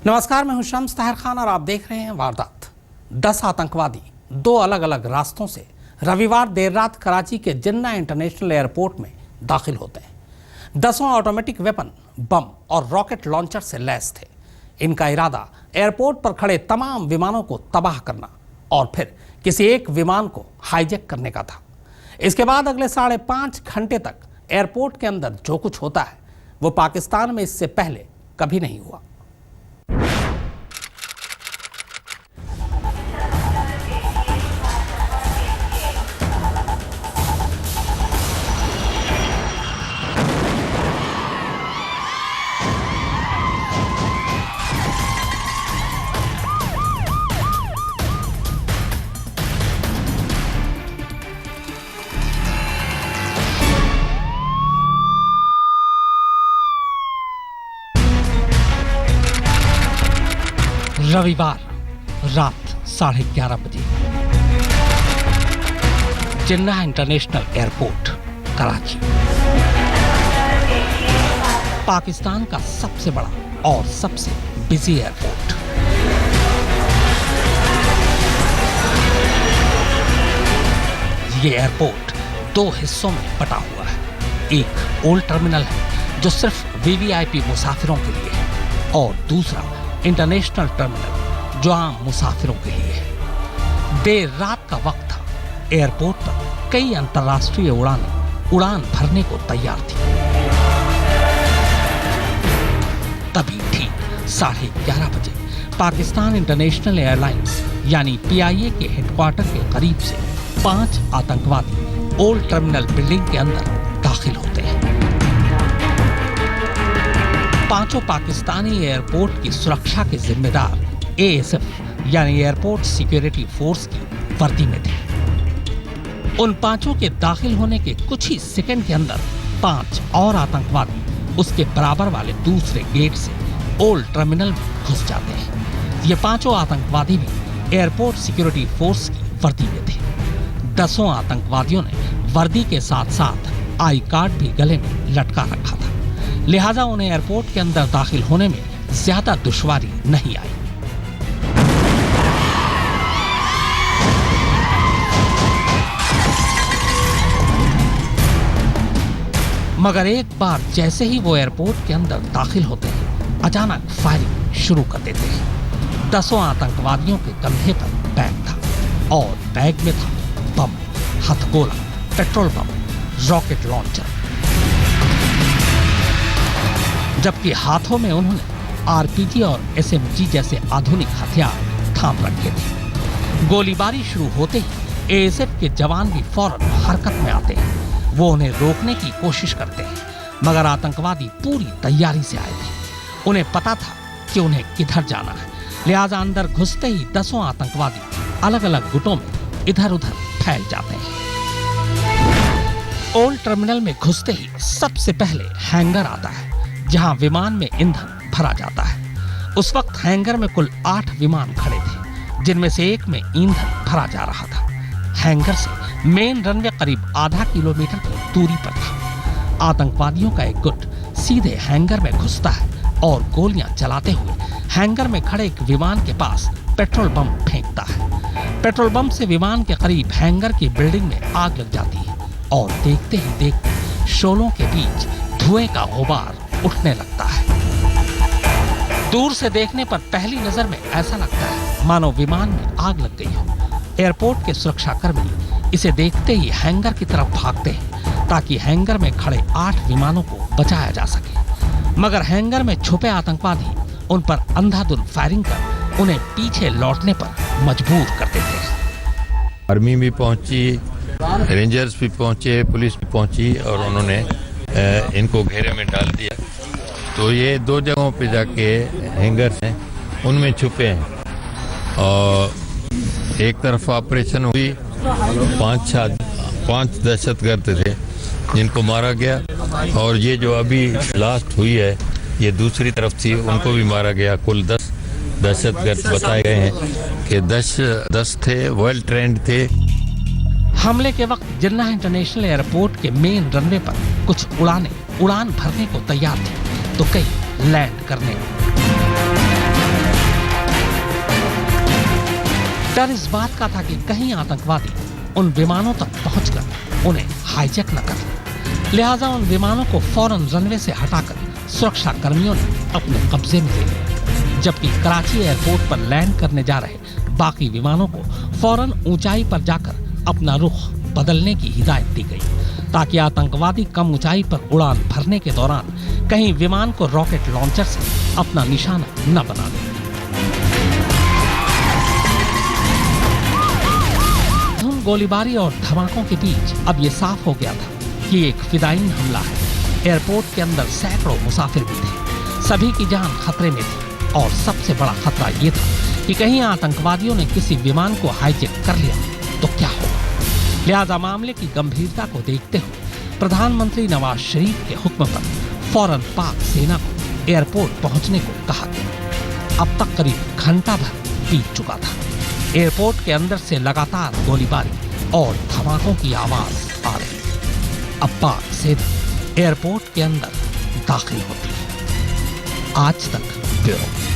नमस्कार, मैं हूं शम्स ताहिर खान और आप देख रहे हैं वारदात। 10 आतंकवादी 2 अलग अलग रास्तों से रविवार देर रात कराची के जिन्ना इंटरनेशनल एयरपोर्ट में दाखिल होते हैं। 10 ऑटोमेटिक वेपन, बम और रॉकेट लॉन्चर से लैस थे। इनका इरादा एयरपोर्ट पर खड़े तमाम विमानों को तबाह करना और फिर किसी एक विमान को हाईजैक करने का था। इसके बाद अगले 5.5 घंटे तक एयरपोर्ट के अंदर जो कुछ होता है वो पाकिस्तान में इससे पहले कभी नहीं हुआ। रविवार रात 11:30 बजे जिन्ना इंटरनेशनल एयरपोर्ट कराची, पाकिस्तान का सबसे बड़ा और सबसे बिजी एयरपोर्ट। ये एयरपोर्ट 2 हिस्सों में बटा हुआ है। एक ओल्ड टर्मिनल है जो सिर्फ वीवीआईपी मुसाफिरों के लिए है और दूसरा इंटरनेशनल टर्मिनल जो आम मुसाफिरों के लिए है। देर रात का वक्त था। एयरपोर्ट पर कई अंतर्राष्ट्रीय उड़ान भरने को तैयार थी। तभी ठीक 11:30 बजे पाकिस्तान इंटरनेशनल एयरलाइंस यानी पीआईए के हेडक्वार्टर के करीब से 5 आतंकवादी ओल्ड टर्मिनल बिल्डिंग के अंदर दाखिल होते हैं। पांचों पाकिस्तानी एयरपोर्ट की सुरक्षा के जिम्मेदार एएसएफ यानी एयरपोर्ट सिक्योरिटी फोर्स की वर्दी में थे। उन पांचों के दाखिल होने के कुछ ही सेकंड के अंदर 5 और आतंकवादी उसके बराबर वाले दूसरे गेट से ओल्ड टर्मिनल में घुस जाते हैं। ये पांचों आतंकवादी भी एयरपोर्ट सिक्योरिटी फोर्स की वर्दी में थे। 10 आतंकवादियों ने वर्दी के साथ साथ आई कार्ड भी गले में लटका रखा था, लिहाजा उन्हें एयरपोर्ट के अंदर दाखिल होने में ज्यादा दुश्वारी नहीं आई। मगर एक बार जैसे ही वो एयरपोर्ट के अंदर दाखिल होते हैं, अचानक फायरिंग शुरू कर देते हैं। 10 आतंकवादियों के कंधे पर बैग था और बैग में था बम, हथगोला, पेट्रोल बम, रॉकेट लॉन्चर, जबकि हाथों में उन्होंने आरपीजी और एसएमजी जैसे आधुनिक हथियार थाम रखे थे। गोलीबारी शुरू होते ही एएसएफ के जवान भी फौरन हरकत में आते हैं। वो उन्हें रोकने की कोशिश करते हैं, मगर आतंकवादी पूरी तैयारी से आए थे। उन्हें पता था कि उन्हें किधर जाना है, लिहाजा अंदर घुसते ही 10 आतंकवादी अलग अलग गुटों में इधर उधर फैल जाते हैं। ओल्ड टर्मिनल में घुसते ही सबसे पहले हैंगर आता है जहां विमान में ईंधन भरा जाता है। उस वक्त हैंगर में कुल 8 विमान खड़े थे, जिनमें से एक में ईंधन भरा जा रहा था। हैंगर से मेन रनवे करीब आधा किलोमीटर की दूरी पर था। आतंकवादियों का एक गुट सीधे हैंगर में घुसता है और गोलियां चलाते हुए हैंगर में खड़े एक विमान के पास पेट्रोल बम फेंकता है। पेट्रोल बम से विमान के करीब हैंगर की बिल्डिंग में आग लग जाती है और देखते ही देखते शोलों के बीच धुएं का गुबार उठने लगता है। दूर से देखने पर पहली नजर में ऐसा लगता है मानो विमान में आग लग गई हो। एयरपोर्ट के सुरक्षाकर्मी इसे देखते ही हैंगर की तरफ भागते हैं ताकि हैंगर में खड़े 8 विमानों को बचाया जा सके, मगर हैंगर में छुपे आतंकवादी उन पर अंधाधुंध फायरिंग कर उन्हें पीछे लौटने पर मजबूर कर देते हैं। आर्मी भी पहुंची, रेंजर्स भी पहुंचे, पुलिस भी पहुंची और उन्होंने इनको घेरे में डाल दिया। तो ये 2 जगहों पे जाके हैंगर हैं उनमें छुपे हैं और एक तरफ ऑपरेशन हुई। 5 दहशतगर्द थे जिनको मारा गया और ये जो अभी लास्ट हुई है ये दूसरी तरफ थी, उनको भी मारा गया। कुल 10 दहशतगर्द बताए गए हैं कि 10 थे, वेल ट्रेंड थे। हमले के वक्त जिन्ना इंटरनेशनल एयरपोर्ट के मेन रनवे पर कुछ उड़ान भरने को तैयार थी तो कई लैंड करने को। डर इस बात का था कि कहीं आतंकवादी उन विमानों तक पहुंचकर उन्हें हाईजैक न कर लें। लिहाजा उन विमानों को फौरन रनवे से हटाकर सुरक्षा कर्मियों ने अपने कब्जे में ले लिया, जबकि कराची एयरपोर्ट पर लैंड करने जा रहे बाकी विमानों को फौरन ऊंचाई पर जाकर अपना रुख बदलने की हिदायत दी गई, ताकि आतंकवादी कम ऊंचाई पर उड़ान भरने के दौरान कहीं विमान को रॉकेट लॉन्चर से अपना निशाना न बना लें। धुन गोलीबारी और धमाकों के बीच अब ये साफ हो गया था कि एक फिदायीन हमला है। एयरपोर्ट के अंदर सैकड़ों मुसाफिर भी थे, सभी की जान खतरे में थी और सबसे बड़ा खतरा ये था कि कहीं आतंकवादियों ने किसी विमान को हाईजैक कर लिया तो क्या होगा। लिहाजा मामले की गंभीरता को देखते हुए प्रधानमंत्री नवाज शरीफ के हुक्म पर फौरन पाक सेना को एयरपोर्ट पहुंचने को कहा गया। अब तक करीब घंटा भर बीत चुका था। एयरपोर्ट के अंदर से लगातार गोलीबारी और धमाकों की आवाज आ रही। अब पाक सेना एयरपोर्ट के अंदर दाखिल होती है। आज तक ब्यूरो।